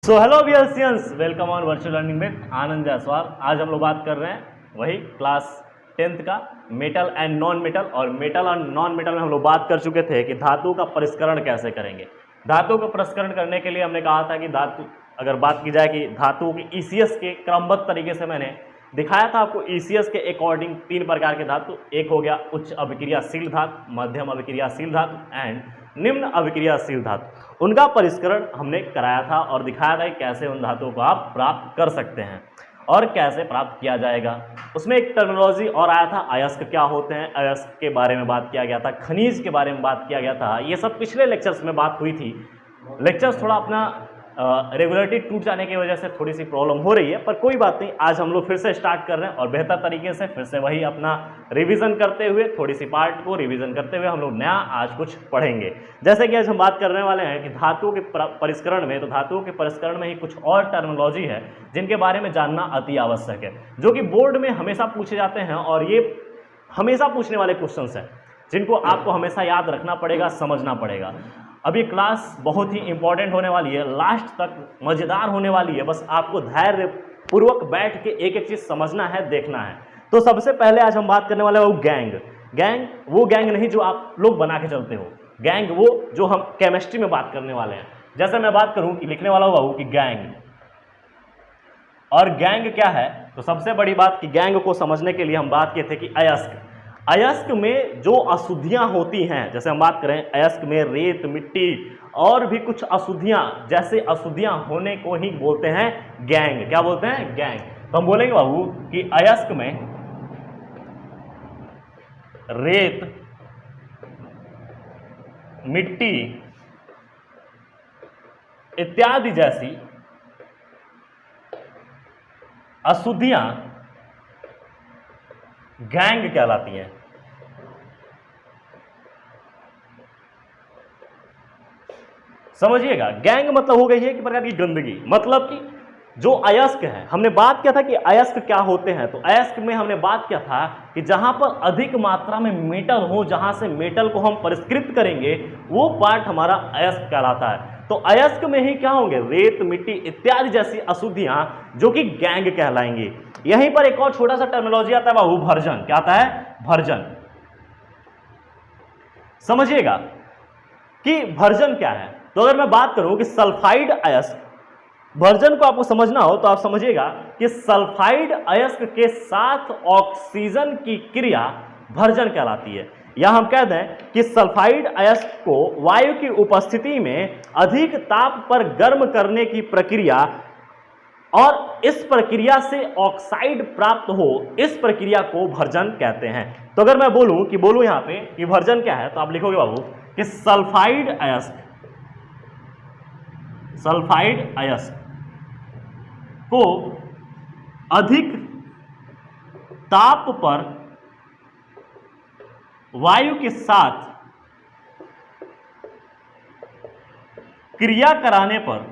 Hello बियर्सियंस, welcome on virtual learning with Anand Jaiswal. आज हम लोग बात कर रहे हैं वही क्लास 10th का मेटल एंड नॉन मेटल। और मेटल और नॉन मेटल में हम लोग बात कर चुके थे कि धातु का परिष्करण कैसे करेंगे। धातु का परिष्करण करने के लिए हमने कहा था कि धातु अगर बात की जाए कि धातु की ईसीएस के क्रमबद्ध तरीके से मैंने दिखाया था आपको। ईसीएस के अकॉर्डिंग 3 प्रकार के धातु, एक हो गया उच्च अभिक्रियाशील धातु, मध्यम अभिक्रियाशील धातु एंड निम्न अभिक्रियाशील धातु। उनका परिष्करण हमने कराया था और दिखाया था कि कैसे उन धातुओं को आप प्राप्त कर सकते हैं और कैसे प्राप्त किया जाएगा। उसमें एक टर्मिनोलॉजी और आया था, अयस्क क्या होते हैं, अयस्क के बारे में बात किया गया था, खनिज के बारे में बात किया गया था। ये सब पिछले लेक्चर्स में बात हुई थी। लेक्चर्स थोड़ा अपना रेगुलरिटी टूट जाने की वजह से थोड़ी सी प्रॉब्लम हो रही है, पर कोई बात नहीं। आज हम लोग फिर से स्टार्ट कर रहे हैं और बेहतर तरीके से फिर से वही अपना रिवीजन करते हुए, थोड़ी सी पार्ट को रिवीजन करते हुए हम लोग नया आज कुछ पढ़ेंगे। जैसे कि आज हम बात करने वाले हैं कि धातुओं के परिष्करण में, तो धातुओं के परिष्करण में ही कुछ और टर्मिनोलॉजी है जिनके बारे में जानना अति आवश्यक है, जो कि बोर्ड में हमेशा पूछे जाते हैं और ये हमेशा पूछने वाले क्वेश्चंस हैं जिनको आपको हमेशा याद रखना पड़ेगा, समझना पड़ेगा। अब ये क्लास बहुत ही इंपॉर्टेंट होने वाली है, लास्ट तक मज़ेदार होने वाली है। बस आपको धैर्य पूर्वक बैठ के एक एक चीज़ समझना है, देखना है। तो सबसे पहले आज हम बात करने वाले हैं वो गैंग। गैंग वो गैंग नहीं जो आप लोग बना के चलते हो, गैंग वो जो हम केमिस्ट्री में बात करने वाले हैं। जैसे मैं बात करूं कि लिखने वाला हुआ कि गैंग, और गैंग क्या है, तो सबसे बड़ी बात कि गैंग को समझने के लिए हम बात किए थे कि अयस्क, अयस्क में जो अशुद्धियां होती हैं, जैसे हम बात करें अयस्क में रेत, मिट्टी और भी कुछ अशुद्धियां, जैसे अशुद्धियां होने को ही बोलते हैं गैंग। क्या बोलते हैं? गैंग। तो हम बोलेंगे बाबू कि अयस्क में रेत, मिट्टी इत्यादि जैसी अशुद्धियां गैंग कहलाती हैं। समझिएगा, गैंग मतलब हो गई है कि प्रकार की गंदगी, मतलब कि जो अयस्क है। हमने बात किया था कि अयस्क क्या होते हैं, तो अयस्क में हमने बात किया था कि जहां पर अधिक मात्रा में मेटल हो, जहां से मेटल को हम परिष्कृत करेंगे, वो पार्ट हमारा अयस्क कहलाता है। तो अयस्क में ही क्या होंगे? रेत, मिट्टी इत्यादि जैसी अशुद्धियां जो कि गैंग कहलाएंगे। यहीं पर एक और छोटा सा टर्मिनोलॉजी आता है बाबू, भर्जन। क्या आता है? भर्जन। समझिएगा कि भर्जन क्या है। तो अगर मैं बात करूं कि सल्फाइड अयस्क, भर्जन को आपको समझना हो तो आप समझिएगा कि सल्फाइड अयस्क के साथ ऑक्सीजन की क्रिया भर्जन कहलाती है। या हम कह दें कि सल्फाइड अयस्क को वायु की उपस्थिति में अधिक ताप पर गर्म करने की प्रक्रिया और इस प्रक्रिया से ऑक्साइड प्राप्त हो, इस प्रक्रिया को भर्जन कहते हैं। तो अगर मैं बोलूं यहां पे कि भर्जन क्या है, तो आप लिखोगे बाबू कि सल्फाइड अयस्क, सल्फाइड अयस्क को अधिक ताप पर वायु के साथ क्रिया कराने पर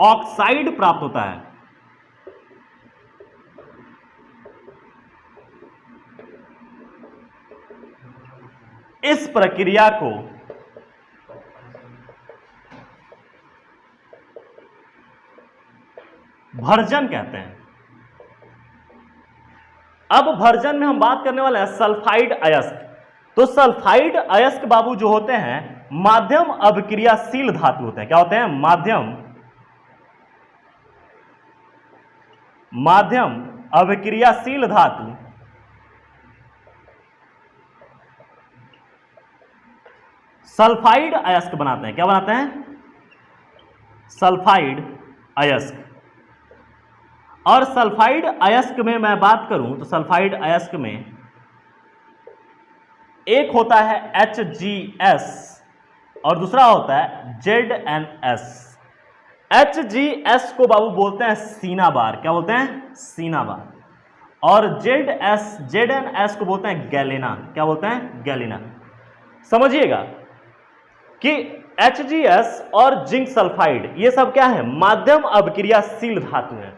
ऑक्साइड प्राप्त होता है। इस प्रक्रिया को भर्जन कहते हैं। अब भर्जन में हम बात करने वाले हैं सल्फाइड अयस्क। तो सल्फाइड अयस्क बाबू जो होते हैं माध्यम अभिक्रियाशील धातु होते हैं। क्या होते हैं? माध्यम अभिक्रियाशील धातु सल्फाइड अयस्क बनाते हैं। क्या बनाते हैं? सल्फाइड अयस्क। और सल्फाइड अयस्क में मैं बात करूं तो सल्फाइड अयस्क में एक होता है HgS और दूसरा होता है ZnS। HgS को बाबू बोलते हैं सीना बार। क्या बोलते हैं? सीना बार। और ZnS को बोलते हैं गैलेना। क्या बोलते हैं? गैलेना। समझिएगा कि HgS और जिंक सल्फाइड ये सब क्या है? माध्यम अभिक्रियाशील धातु है।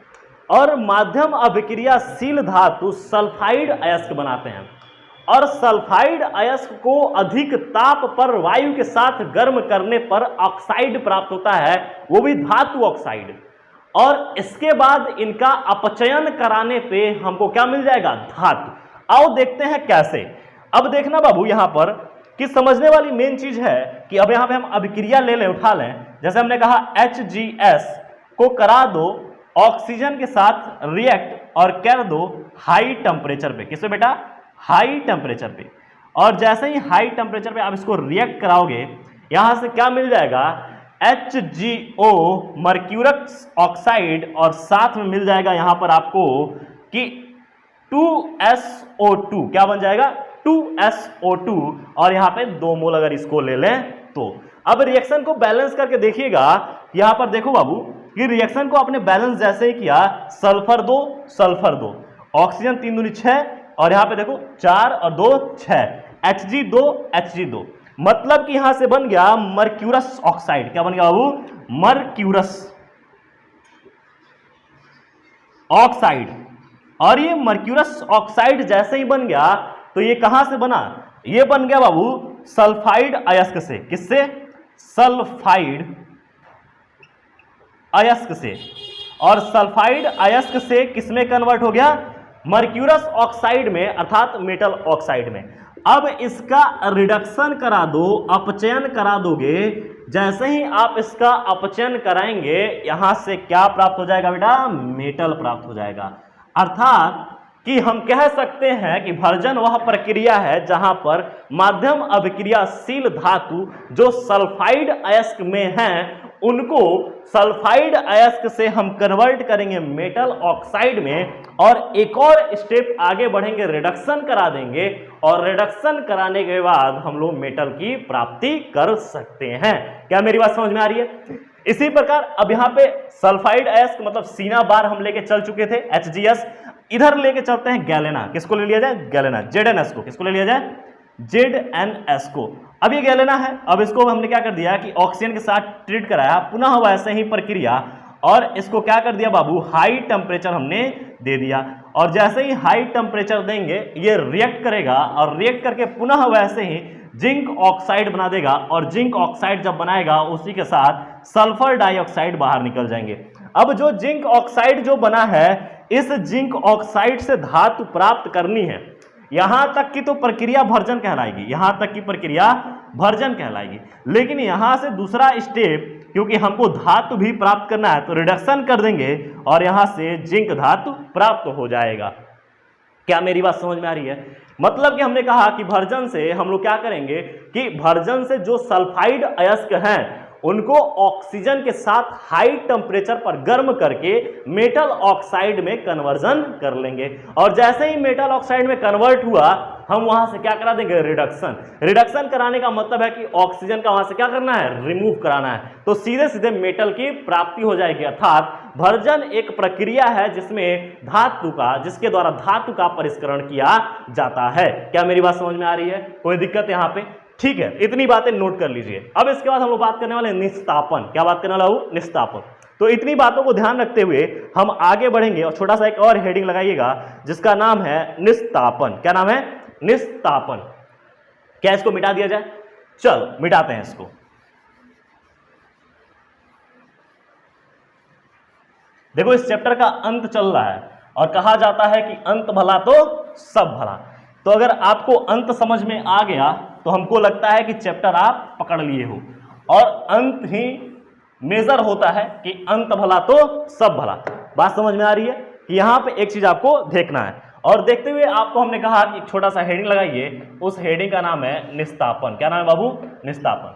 और माध्यम अभिक्रियाशील धातु सल्फाइड अयस्क बनाते हैं। और सल्फाइड अयस्क को अधिक ताप पर वायु के साथ गर्म करने पर ऑक्साइड प्राप्त होता है, वो भी धातु ऑक्साइड। और इसके बाद इनका अपचयन कराने पे हमको क्या मिल जाएगा? धातु। आओ देखते हैं कैसे। अब देखना बाबू यहां पर कि समझने वाली मेन चीज है कि अब यहां पे हम अभिक्रिया ले लें, उठा लें। जैसे हमने कहा HGS को करा दो ऑक्सीजन के साथ रिएक्ट और कर दो हाई टेम्परेचर पे। किस पे बेटा? हाई टेम्परेचर पे। और जैसे ही हाई टेम्परेचर पे आप इसको रिएक्ट कराओगे, यहां से क्या मिल जाएगा? HgO मर्क्यूरस ऑक्साइड, और साथ में मिल जाएगा यहां पर आपको कि 2SO2। क्या बन जाएगा? 2SO2। और यहां पे 2 मोल अगर इसको ले लें तो अब रिएक्शन को बैलेंस करके देखिएगा। यहां पर देखो बाबू कि रिएक्शन को आपने बैलेंस जैसे ही किया, सल्फर 2 सल्फर 2, ऑक्सीजन 3 दूनी 6, और यहां पे देखो 4 और 2 6, Hg2 Hg2, मतलब कि यहां से बन गया मर्क्यूरस ऑक्साइड। क्या बन गया बाबू? Mercurous oxide. और ये मर्क्यूरस ऑक्साइड जैसे ही बन गया तो ये कहां से बना? ये बन गया बाबू सल्फाइड अयस्क से। किससे? सल्फाइड अयस्क से। और सल्फाइड अयस्क से किसमें कन्वर्ट हो गया? मर्क्यूरस ऑक्साइड में, अर्थात मेटल ऑक्साइड में। अब इसका रिडक्शन करा दो, अपचयन करा दोगे। जैसे ही आप इसका अपचयन कराएंगे, यहां से क्या प्राप्त हो जाएगा बेटा? मेटल प्राप्त हो जाएगा। अर्थात कि हम कह सकते हैं कि भर्जन वह प्रक्रिया है जहां पर माध्यम अभिक्रियाशील धातु जो सल्फाइड अयस्क में हैं, उनको सल्फाइड अयस्क से हम कन्वर्ट करेंगे मेटल ऑक्साइड में, और एक और स्टेप आगे बढ़ेंगे, रिडक्शन करा देंगे, और रिडक्शन कराने के बाद हम लोग मेटल की प्राप्ति कर सकते हैं। क्या मेरी बात समझ में आ रही है? इसी प्रकार अब यहां पे सल्फाइड अयस्क मतलब सीना बार हम लेके चल चुके थे HGS, इधर लेके चलते हैं गैलेना। किसको ले लिया जाए? गैलेना, ZNS को। किसको ले लिया जाए? ZNS को। अब ये गैलेना है, अब इसको हमने क्या कर दिया कि ऑक्सीजन के साथ ट्रीट कराया, पुनः वैसे ही प्रक्रिया, और इसको क्या कर दिया बाबू? हाई टेम्परेचर हमने दे दिया। और जैसे ही हाई टेम्परेचर देंगे, ये रिएक्ट करेगा, और रिएक्ट करके पुनः वैसे ही जिंक ऑक्साइड बना देगा, और जिंक ऑक्साइड जब बनाएगा, उसी के साथ सल्फर डाइऑक्साइड बाहर निकल जाएंगे। अब जो जिंक ऑक्साइड जो बना है, इस जिंक ऑक्साइड से धातु प्राप्त करनी है। यहां तक की तो प्रक्रिया भर्जन कहलाएगी, यहां तक की प्रक्रिया भर्जन कहलाएगी। लेकिन यहां से दूसरा स्टेप, क्योंकि हमको धातु भी प्राप्त करना है, तो रिडक्शन कर देंगे और यहां से जिंक धातु प्राप्त हो जाएगा। क्या मेरी बात समझ में आ रही है? मतलब कि हमने कहा कि भर्जन से हम लोग क्या करेंगे कि भर्जन से जो सल्फाइड अयस्क हैं, उनको ऑक्सीजन के साथ हाई टेम्परेचर पर गर्म करके मेटल ऑक्साइड में कन्वर्जन कर लेंगे। और जैसे ही मेटल ऑक्साइड में कन्वर्ट हुआ, हम वहां से क्या करा देंगे? रिडक्शन। रिडक्शन कराने का मतलब है कि ऑक्सीजन का वहां से क्या करना है? रिमूव कराना है। तो सीधे सीधे मेटल की प्राप्ति हो जाएगी। अर्थात भर्जन एक प्रक्रिया है जिसमें धातु का, जिसके द्वारा धातु का परिष्करण किया जाता है। क्या मेरी बात समझ में आ रही है? कोई दिक्कत यहां पे? ठीक है, इतनी बातें नोट कर लीजिए। अब इसके बाद हम लोग बात करने वाले निस्तापन। क्या बात करने वाला हूं? निस्तापन। तो इतनी बातों को ध्यान रखते हुए हम आगे बढ़ेंगे, और छोटा सा एक और हेडिंग लगाइएगा जिसका नाम है निस्तापन। क्या नाम है? निस्तापन। क्या इसको मिटा दिया जाए? चलो मिटाते हैं इसको। देखो, इस चैप्टर का अंत चल रहा है और कहा जाता है कि अंत भला तो सब भला। तो अगर आपको अंत समझ में आ गया तो हमको लगता है कि चैप्टर आप पकड़ लिए हो, और अंत ही मेजर होता है कि अंत भला तो सब भला। बात समझ में आ रही है कि यहां पे एक चीज आपको देखना है, और देखते हुए आपको हमने कहा कि एक छोटा सा हेडिंग लगाइए। उस हेडिंग का नाम है निस्तापन। क्या नाम है बाबू? निस्तापन।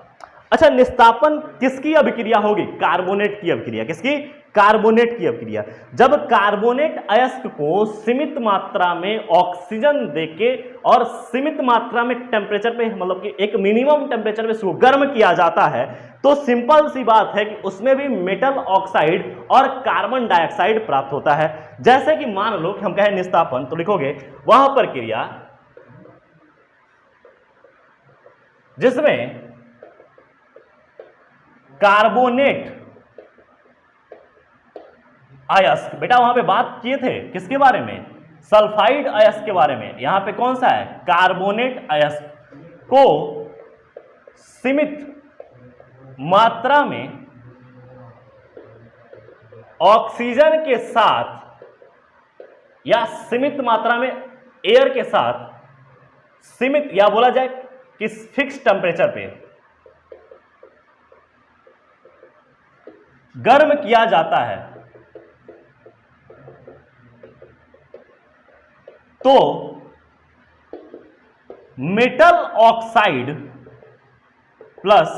अच्छा, निस्तापन किसकी अभिक्रिया होगी? कार्बोनेट की अभिक्रिया। किसकी? कार्बोनेट की अभिक्रिया। जब कार्बोनेट अयस्क को सीमित मात्रा में ऑक्सीजन देके और सीमित मात्रा में टेम्परेचर पे, मतलब कि एक मिनिमम टेम्परेचर पे इसको गर्म किया जाता है, तो सिंपल सी बात है कि उसमें भी मेटल ऑक्साइड और कार्बन डाइऑक्साइड प्राप्त होता है। जैसे कि मान लो कि हम कहें निस्तापन, तो लिखोगे वह प्रक्रिया जिसमें कार्बोनेट अयस्क, बेटा वहां पे बात किए थे किसके बारे में? सल्फाइड अयस्क के बारे में, यहां पे कौन सा है, कार्बोनेट अयस्क को सीमित मात्रा में ऑक्सीजन के साथ या सीमित मात्रा में एयर के साथ सीमित या बोला जाए कि फिक्स टेम्परेचर पे गर्म किया जाता है, तो metal oxide plus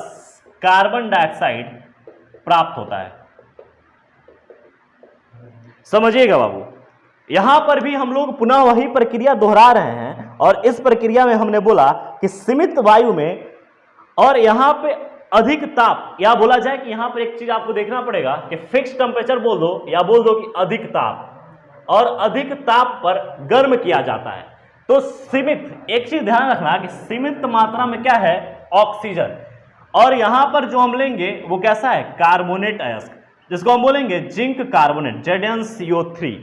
carbon dioxide प्राप्त होता है। समझिएगा बाबू, यहां पर भी हम लोग पुनः वही प्रक्रिया दोहरा रहे हैं और इस प्रक्रिया में हमने बोला कि सीमित वायु में और यहां पे अधिक ताप, या बोला जाए कि यहां पर एक चीज आपको देखना पड़ेगा कि फिक्स टेम्परेचर बोल दो या बोल दो कि अधिक ताप, और अधिक ताप पर गर्म किया जाता है। तो सीमित, एक चीज ध्यान रखना कि सीमित मात्रा में क्या है, ऑक्सीजन, और यहां पर जो हम लेंगे वो कैसा है, कार्बोनेट अयस्क, जिसको हम बोलेंगे zinc carbonate, ZnCO3।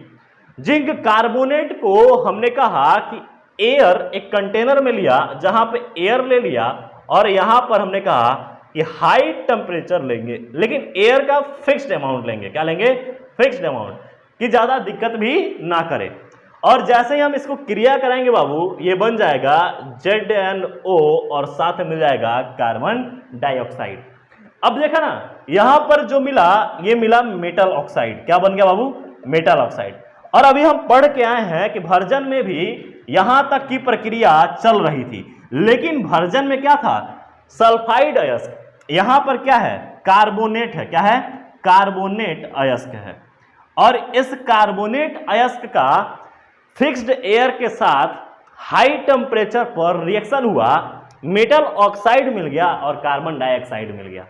Zinc carbonate को हमने कहा कि एयर, एक कंटेनर में लिया जहां पे एयर ले लिया, और यहां पर हमने कहा कि हाई टेम्परेचर लेंगे, लेकिन एयर का फिक्स्ड अमाउंट लेंगे। क्या लेंगे, फिक्स्ड अमाउंट, कि ज्यादा दिक्कत भी ना करे। और जैसे ही हम इसको क्रिया कराएंगे बाबू, ये बन जाएगा ZnO और साथ में मिल जाएगा कार्बन डाइऑक्साइड। अब देखा ना, यहां पर जो मिला, ये मिला मेटल ऑक्साइड। क्या बन गया बाबू, मेटल ऑक्साइड। और अभी हम पढ़ के आए हैं कि भर्जन में भी यहां तक की प्रक्रिया चल रही थी, लेकिन भर्जन में क्या था, सल्फाइड अयस्क, यहां पर क्या है, कार्बोनेट है। क्या है, कार्बोनेट अयस्क है। और इस कार्बोनेट अयस्क का फिक्स्ड एयर के साथ हाई टेम्परेचर पर रिएक्शन हुआ, मेटल ऑक्साइड मिल गया और कार्बन डाइऑक्साइड मिल गया।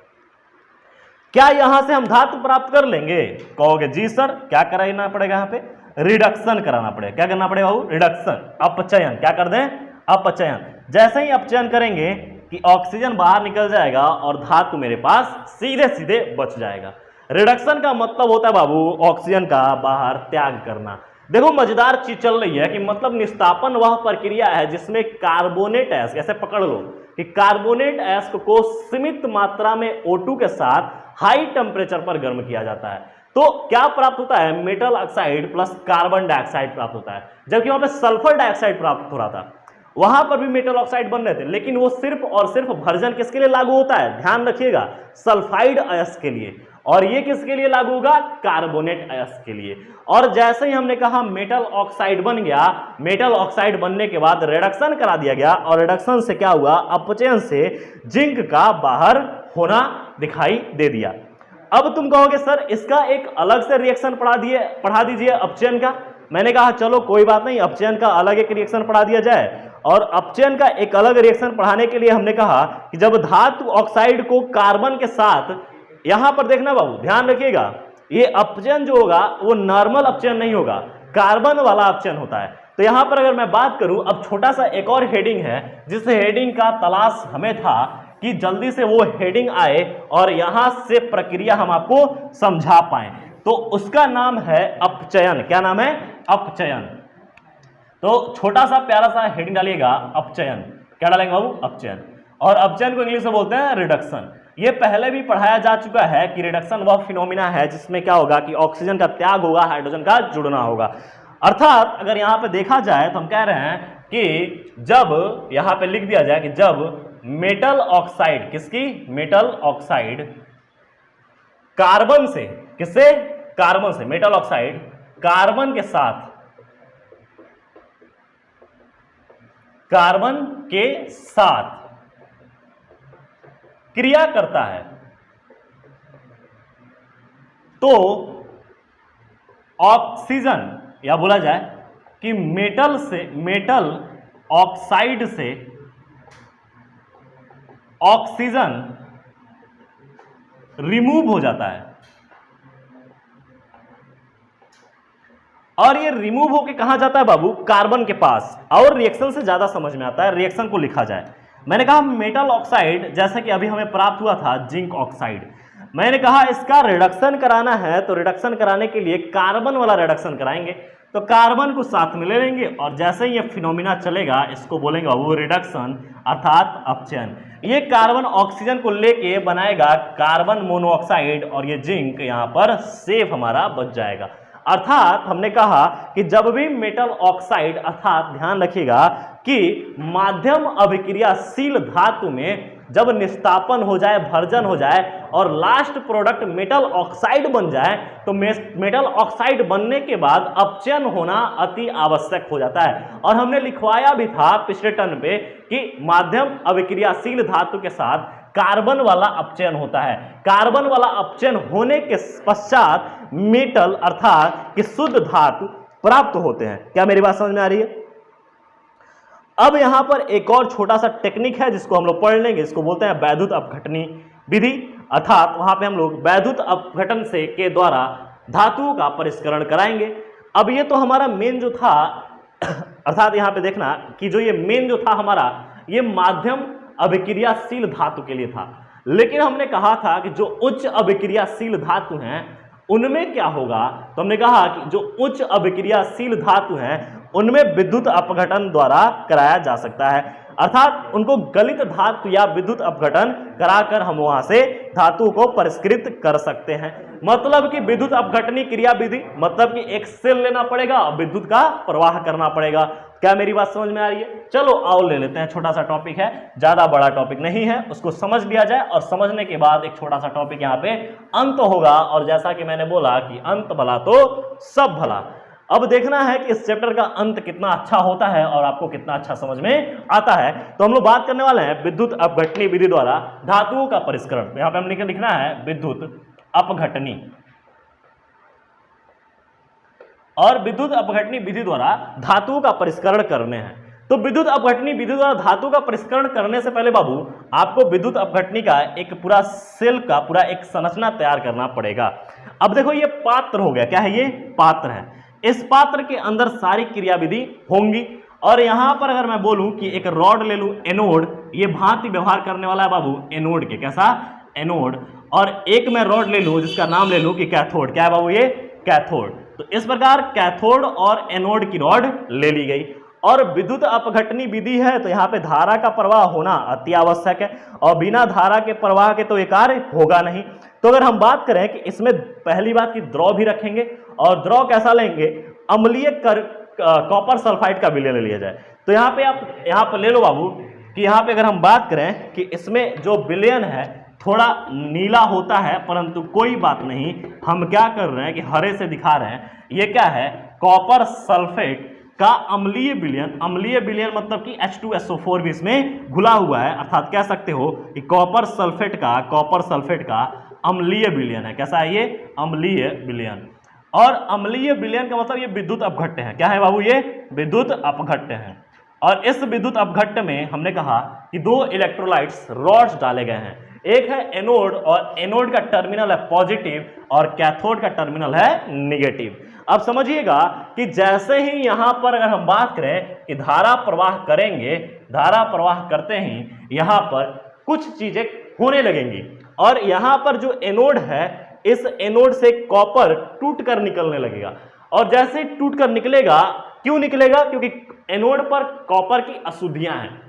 क्या यहां से हम धातु प्राप्त कर लेंगे, कहोगे जी सर, क्या कराना पड़ेगा, यहां पे रिडक्शन कराना पड़ेगा। क्या करना पड़ेगा बाबू, रिडक्शन, अपचयन। क्या कर दें, अपचयन। जैसे ही अपचयन करेंगे कि ऑक्सीजन बाहर निकल जाएगा और धातु मेरे पास सीधे सीधे बच जाएगा। रिडक्शन का मतलब होता है बाबू ऑक्सीजन का बाहर त्याग करना। देखो मजेदार चीज चल रही है कि मतलब निस्तापन वह प्रक्रिया है जिसमें कार्बोनेट अयस्क, ऐसे पकड़ लो कि कार्बोनेट अयस्क को सीमित मात्रा में O2 के साथ हाई टेम्परेचर पर गर्म किया जाता है। तो क्या प्राप्त होता है, metal oxide plus carbon dioxide प्राप्त होता है। जबकि वहां पे सल्फर डाइऑक्साइड प्राप्त हो रहा था, वहां पर भी मेटल ऑक्साइड बन रहे थे, लेकिन वो सिर्फ और सिर्फ भर्जन किसके लिए लागू होता है, ध्यान रखिएगा, सल्फाइड अयस्क के लिए। और ये किसके लिए लागू होगा, कार्बोनेट अयस्क के लिए। और जैसे ही हमने कहा मेटल ऑक्साइड बन गया, मेटल ऑक्साइड बनने के बाद रिडक्शन करा दिया गया, और रिडक्शन से क्या हुआ, अपचयन से जिंक का बाहर होना दिखाई दे दिया। अब तुम कहोगे सर इसका एक अलग से रिएक्शन पढ़ा दीजिए अपचयन का। मैंने कहा चलो कोई बात नहीं, अपचयन का अलग एक रिएक्शन पढ़ा दिया जाए। और अपचयन का एक अलग रिएक्शन पढ़ाने के लिए हमने कहा कि जब धातु ऑक्साइड को कार्बन के साथ, यहां पर देखना बाबू ध्यान रखिएगा, ये अपचयन जो होगा वो नॉर्मल अपचयन नहीं होगा, कार्बन वाला अपचयन होता है। तो यहां पर अगर मैं बात करूं, अब छोटा सा एक और हेडिंग है जिस हेडिंग का तलाश हमें था कि जल्दी से वो हेडिंग आए और यहां से प्रक्रिया हम आपको समझा पाए, तो उसका नाम है अपचयन। क्या नाम है, अपचयन। तो छोटा सा प्यारा सा हेडिंग डालिएगा, अपचयन। क्या डालेंगे बाबू, अपचयन। और अपचयन को इंग्लिश में बोलते हैं रिडक्शन। ये पहले भी पढ़ाया जा चुका है कि रिडक्शन वह फिनोमिना है जिसमें क्या होगा कि ऑक्सीजन का त्याग होगा, हाइड्रोजन का जुड़ना होगा। अर्थात अगर यहां पे देखा जाए तो हम कह रहे हैं कि जब यहां पे लिख दिया जाए कि जब मेटल ऑक्साइड, किसकी, मेटल ऑक्साइड कार्बन से, किससे, कार्बन से, मेटल ऑक्साइड कार्बन के साथ, कार्बन के साथ क्रिया करता है, तो ऑक्सीजन, या बोला जाए कि मेटल से, मेटल ऑक्साइड से ऑक्सीजन रिमूव हो जाता है। और ये रिमूव होके कहां जाता है बाबू, कार्बन के पास। और रिएक्शन से ज्यादा समझ में आता है, रिएक्शन को लिखा जाए। मैंने कहा मेटल ऑक्साइड, जैसा कि अभी हमें प्राप्त हुआ था जिंक ऑक्साइड, मैंने कहा इसका रिडक्शन कराना है तो रिडक्शन कराने के लिए कार्बन वाला रिडक्शन कराएंगे। तो कार्बन को साथ में ले लेंगे और जैसे ही ये फिनोमिना चलेगा इसको बोलेंगे वो रिडक्शन अर्थात अपचयन। ये कार्बन ऑक्सीजन को लेके बनाएगा कार्बन मोनोऑक्साइड और ये जिंक यहाँ पर सेफ हमारा बच जाएगा। अर्थात हमने कहा कि जब भी मेटल ऑक्साइड अर्थात ध्यान रखिएगा कि माध्यम अभिक्रियाशील धातु में जब निस्तापन हो जाए, भर्जन हो जाए और लास्ट प्रोडक्ट मेटल ऑक्साइड बन जाए तो मेटल ऑक्साइड बनने के बाद अपचयन होना अति आवश्यक हो जाता है। और हमने लिखवाया भी था पिछले टर्न पे कि माध्यम अभिक्रियाशील धातु के साथ कार्बन वाला अपचयन होता है। कार्बन वाला अपचयन होने के पश्चात मेटल अर्थात कि शुद्ध धातु प्राप्त होते हैं। क्या मेरी बात समझ में आ रही है? अब यहां पर एक और छोटा सा टेक्निक है जिसको हम लोग पढ़ लेंगे, इसको बोलते हैं वैद्युत अपघटनी विधि। अर्थात वहां पे हम लोग वैद्युत अपघटन से के द्वारा धातुओं का परिष्करण कराएंगे। अब ये तो हमारा मेन जो था अर्थात यहां पे देखना कि जो ये मेन जो था हमारा ये माध्यम अभिक्रियाशील धातु के लिए था, लेकिन हमने कहा था कि जो उच्च अभिक्रियाशील धातु हैं उनमें क्या होगा, तो हमने कहा कि जो उच्च अभिक्रियाशील धातु हैं उनमें विद्युत अपघटन द्वारा कराया जा सकता है। अर्थात उनको गलित धातु या विद्युत अपघटन कराकर हम वहां से धातु को परिष्कृत कर सकते हैं। मतलब कि विद्युत अपघटनी क्रिया विधि मतलब कि एक सेल लेना पड़ेगा और विद्युत का प्रवाह करना पड़ेगा। क्या मेरी बात समझ में आ रही है? चलो आओ ले लेते हैं, छोटा सा टॉपिक है, ज्यादा बड़ा टॉपिक नहीं है, उसको समझ लिया जाए और समझने के बाद एक छोटा सा टॉपिक यहाँ पे अंत होगा। और जैसा कि मैंने बोला कि अंत भला तो सब भला। अब देखना है कि इस चैप्टर का अंत कितना अच्छा होता है और आपको कितना अच्छा समझ में आता है। तो हम लोग बात करने वाले हैं विद्युत अपघटनी विधि द्वारा धातुओं का परिष्करण। यहाँ पे हमने लिखना है विद्युत अपघटनी, और विद्युत अपघटनी विधि द्वारा धातुओं का परिष्करण करने हैं। तो विद्युत अपघटनी विधि द्वारा धातु का परिष्करण करने से पहले बाबू आपको विद्युत अपघटनी का एक पूरा सेल का पूरा एक संरचना तैयार करना पड़ेगा। अब देखो ये पात्र हो गया, क्या है ये? पात्र है। इस पात्र के अंदर सारी क्रियाविधि होंगी और यहां पर अगर मैं बोलूं कि एक रॉड ले लूं एनोड, ये भांति व्यवहार करने वाला है बाबू एनोड के। कैसा? एनोड। और एक मैं रॉड ले लूं जिसका नाम ले लूं कि कैथोड। क्या है बाबू? ये कैथोड। तो इस प्रकार कैथोड और एनोड की रॉड ले ली गई। और विद्युत अपघटनी विधि है तो यहाँ पे धारा का प्रवाह होना अति आवश्यक है और बिना धारा के प्रवाह के तो ये कार्य होगा नहीं। तो अगर हम बात करें कि इसमें पहली बात की द्रव भी रखेंगे और द्रव कैसा लेंगे? अम्लीय कॉपर सल्फाइड का विलय ले लिया जाए। तो यहाँ पे आप यहाँ पर ले लो बाबू कि यहाँ पे अगर हम बात करें कि इसमें जो विलयन है थोड़ा नीला होता है, परंतु कोई बात नहीं, हम क्या कर रहे हैं कि हरे से दिखा रहे हैं। ये क्या है? कॉपर सल्फेट का अम्लीय विलयन। अम्लीय विलयन मतलब कि H2SO4 भी इसमें घुला हुआ है। अर्थात कह सकते हो कि कॉपर सल्फेट का अम्लीय विलयन है। कैसा है ये? अम्लीय विलयन। और अम्लीय विलयन का मतलब ये विद्युत अपघट्य है। क्या है बाबू? ये विद्युत अपघट्य है। और इस विद्युत अपघट्य में हमने कहा कि दो इलेक्ट्रोलाइट्स रॉड्स डाले गए हैं। एक है एनोड और एनोड का टर्मिनल है पॉजिटिव और कैथोड का टर्मिनल है निगेटिव। अब समझिएगा कि जैसे ही यहां पर अगर हम बात करें कि धारा प्रवाह करेंगे, धारा प्रवाह करते ही यहां पर कुछ चीजें होने लगेंगी और यहां पर जो एनोड है इस एनोड से कॉपर टूट कर निकलने लगेगा। और जैसे ही टूट कर निकलेगा, क्यों निकलेगा? क्योंकि एनोड पर कॉपर की अशुद्धियां हैं।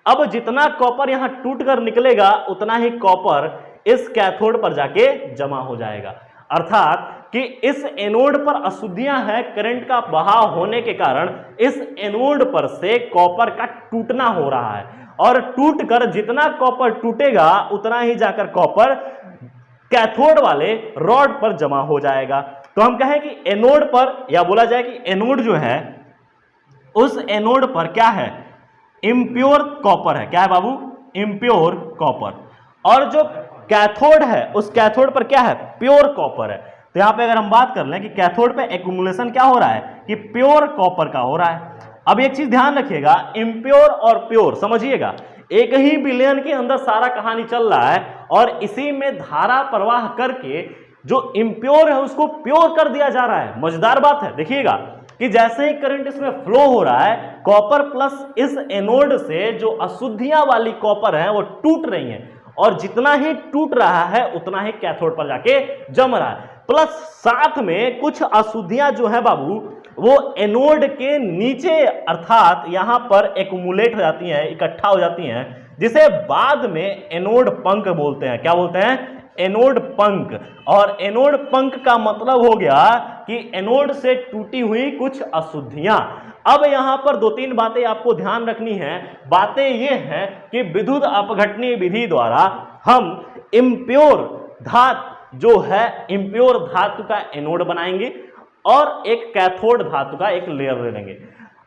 अब जितना कॉपर यहां टूट कर निकलेगा उतना ही कॉपर इस कैथोड पर जाके जमा हो जाएगा। अर्थात कि इस एनोड पर अशुद्धियां हैं, करंट का बहाव होने के कारण इस एनोड पर से कॉपर का टूटना हो रहा है और टूट कर जितना कॉपर टूटेगा उतना ही जाकर कॉपर कैथोड वाले रॉड पर जमा हो जाएगा। तो हम कहें कि एनोड पर, या बोला जाए कि एनोड जो है उस एनोड पर क्या है? इम्प्योर कॉपर है। क्या है बाबू? Impure copper. और जो कैथोड है उस कैथोड पर क्या है? प्योर कॉपर है। तो यहां पे अगर हम बात कर लें कि कैथोड पे एक्युमुलेशन क्या हो रहा है कि प्योर कॉपर का हो रहा है। अब एक चीज ध्यान रखिएगा, इम्प्योर और प्योर समझिएगा, एक ही विलयन के अंदर सारा कहानी चल रहा है और इसी में धारा प्रवाह करके जो इम्प्योर है उसको प्योर कर दिया जा रहा है। मजेदार बात है, देखिएगा कि जैसे ही करंट इसमें फ्लो हो रहा है, कॉपर प्लस इस एनोड से जो अशुद्धियां वाली कॉपर है वो टूट रही है और जितना ही टूट रहा है उतना ही कैथोड पर जाके जम रहा है। प्लस साथ में कुछ अशुद्धियां जो है बाबू वो एनोड के नीचे अर्थात यहां पर एक्युमुलेट हो जाती हैं, इकट्ठा हो जाती हैं, जिसे बाद में एनोड पंख बोलते हैं। क्या बोलते हैं? एनोड पंख। और एनोड पंख का मतलब हो गया कि एनोड से टूटी हुई कुछ अशुद्धियां। अब यहां पर दो तीन बातें आपको ध्यान रखनी है। बातें ये हैं कि विद्युत अपघटनीय विधि द्वारा हम इम्प्योर धातु जो है, इम्प्योर धातु का एनोड बनाएंगे और एक कैथोड धातु का एक लेयर ले लेंगे।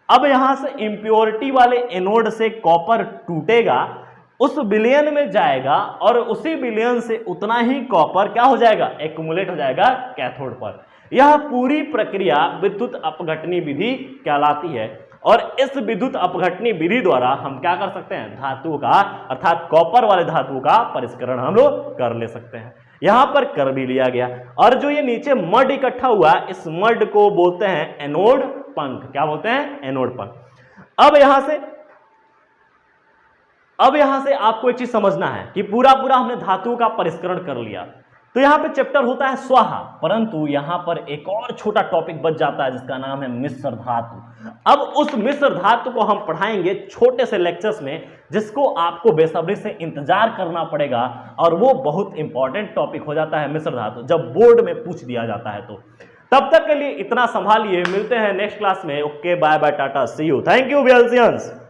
अब यहां से इम्प्योरिटी वाले एनोड से कॉपर टूटेगा, उस विलयन में जाएगा और उसी विलयन से उतना ही कॉपर क्या हो जाएगा? एक्युमुलेट हो जाएगा कैथोड पर। यह पूरी प्रक्रिया विद्युत अपघटनीय विधि कहलाती है। और इस विद्युत अपघटनीय विधि द्वारा हम क्या कर सकते हैं? धातु का अर्थात कॉपर वाले धातु का परिष्करण हम लोग कर ले सकते हैं। यहां पर कर भी लिया गया। और जो ये नीचे मड इकट्ठा हुआ, इस मड को बोलते हैं एनोड पंख। क्या बोलते हैं? एनोड पंख। अब यहां से आपको एक चीज समझना है कि पूरा हमने धातु का परिष्करण कर लिया, तो यहां पे चैप्टर होता है स्वाहा, परंतु यहां पर एक और छोटा टॉपिक बच जाता है जिसका नाम है मिश्र धातु। अब उस मिश्र धातु को हम पढ़ाएंगे छोटे से लेक्चर्स में, जिसको आपको बेसब्री से इंतजार करना पड़ेगा। और वो बहुत इंपॉर्टेंट टॉपिक हो जाता है मिश्र धातु, जब बोर्ड में पूछ दिया जाता है। तो तब तक के लिए इतना संभालिए, मिलते हैं नेक्स्ट क्लास में। Okay, bye bye, tata, see you, thank you बेल्जियंस।